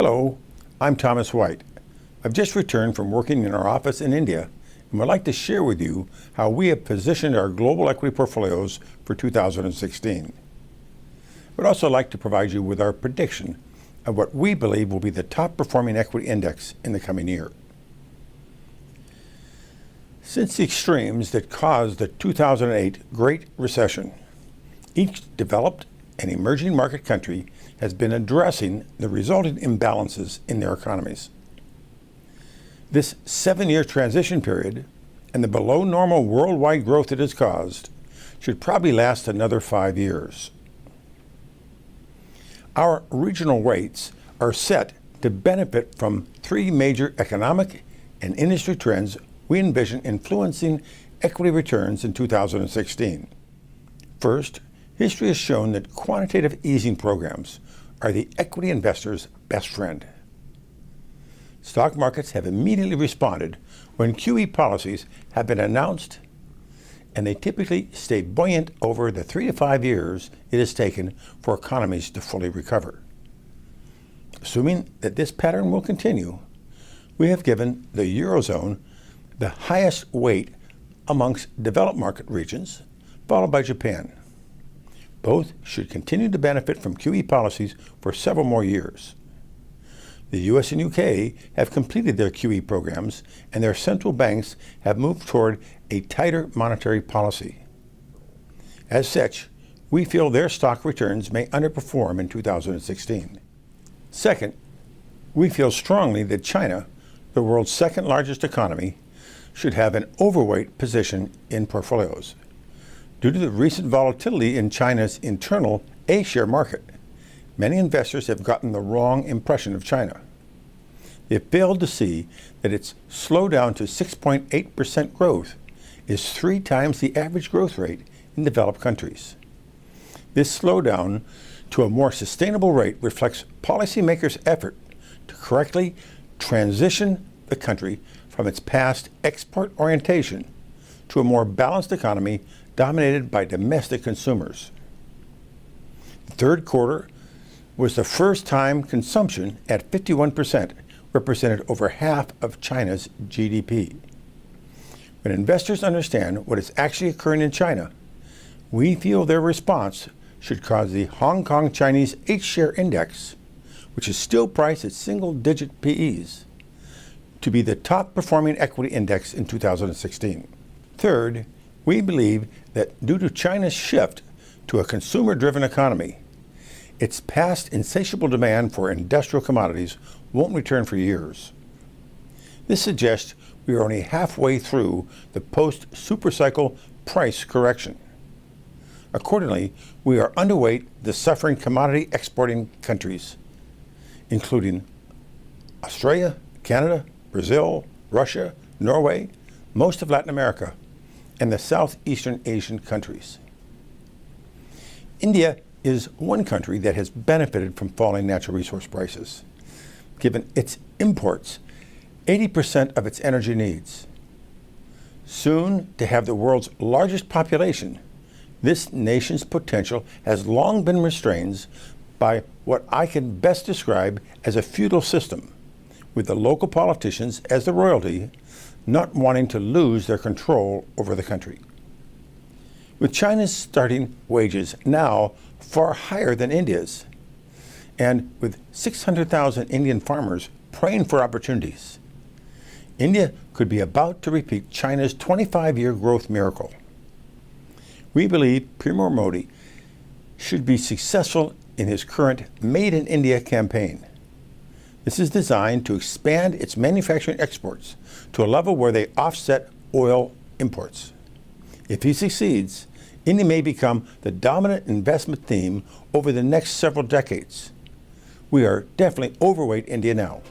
Hello, I'm Thomas White. I've just returned from working in our office in India and would like to share with you how we have positioned our global equity portfolios for 2016. I would also like to provide you with our prediction of what we believe will be the top performing equity index in the coming year. Since the extremes that caused the 2008 Great Recession, each developed and emerging market country has been addressing the resulting imbalances in their economies. This 7-year transition period and the below normal worldwide growth it has caused should probably last another 5 years. Our regional weights are set to benefit from 3 major economic and industry trends we envision influencing equity returns in 2016. First, history has shown that quantitative easing programs are the equity investor's best friend. Stock markets have immediately responded when QE policies have been announced, and they typically stay buoyant over the 3 to 5 years it has taken for economies to fully recover. Assuming that this pattern will continue, we have given the Eurozone the highest weight amongst developed market regions, followed by Japan. Both should continue to benefit from QE policies for several more years. The US and UK have completed their QE programs, and their central banks have moved toward a tighter monetary policy. As such, we feel their stock returns may underperform in 2016. Second, we feel strongly that China, the world's second largest economy, should have an overweight position in portfolios. Due to the recent volatility in China's internal A-share market, many investors have gotten the wrong impression of China. They have failed to see that its slowdown to 6.8% growth is 3 times the average growth rate in developed countries. This slowdown to a more sustainable rate reflects policymakers' effort to correctly transition the country from its past export orientation to a more balanced economy dominated by domestic consumers. The third quarter was the first time consumption at 51% represented over half of China's GDP. When investors understand what is actually occurring in China, we feel their response should cause the Hong Kong Chinese H-share index, which is still priced at single-digit PEs, to be the top performing equity index in 2016. Third, we believe that due to China's shift to a consumer-driven economy, its past insatiable demand for industrial commodities won't return for years. This suggests we are only halfway through the post-supercycle price correction. Accordingly, we are underweight the suffering commodity exporting countries, including Australia, Canada, Brazil, Russia, Norway, most of Latin America, and the Southeastern Asian countries. India is one country that has benefited from falling natural resource prices, given its imports 80% of its energy needs. Soon to have the world's largest population, this nation's potential has long been restrained by what I can best describe as a feudal system, with the local politicians as the royalty, not wanting to lose their control over the country. With China's starting wages now far higher than India's, and with 600,000 Indian farmers praying for opportunities, India could be about to repeat China's 25-year growth miracle. We believe Premier Modi should be successful in his current Made in India campaign. This is designed to expand its manufacturing exports to a level where they offset oil imports. If he succeeds, India may become the dominant investment theme over the next several decades. We are definitely overweight India now.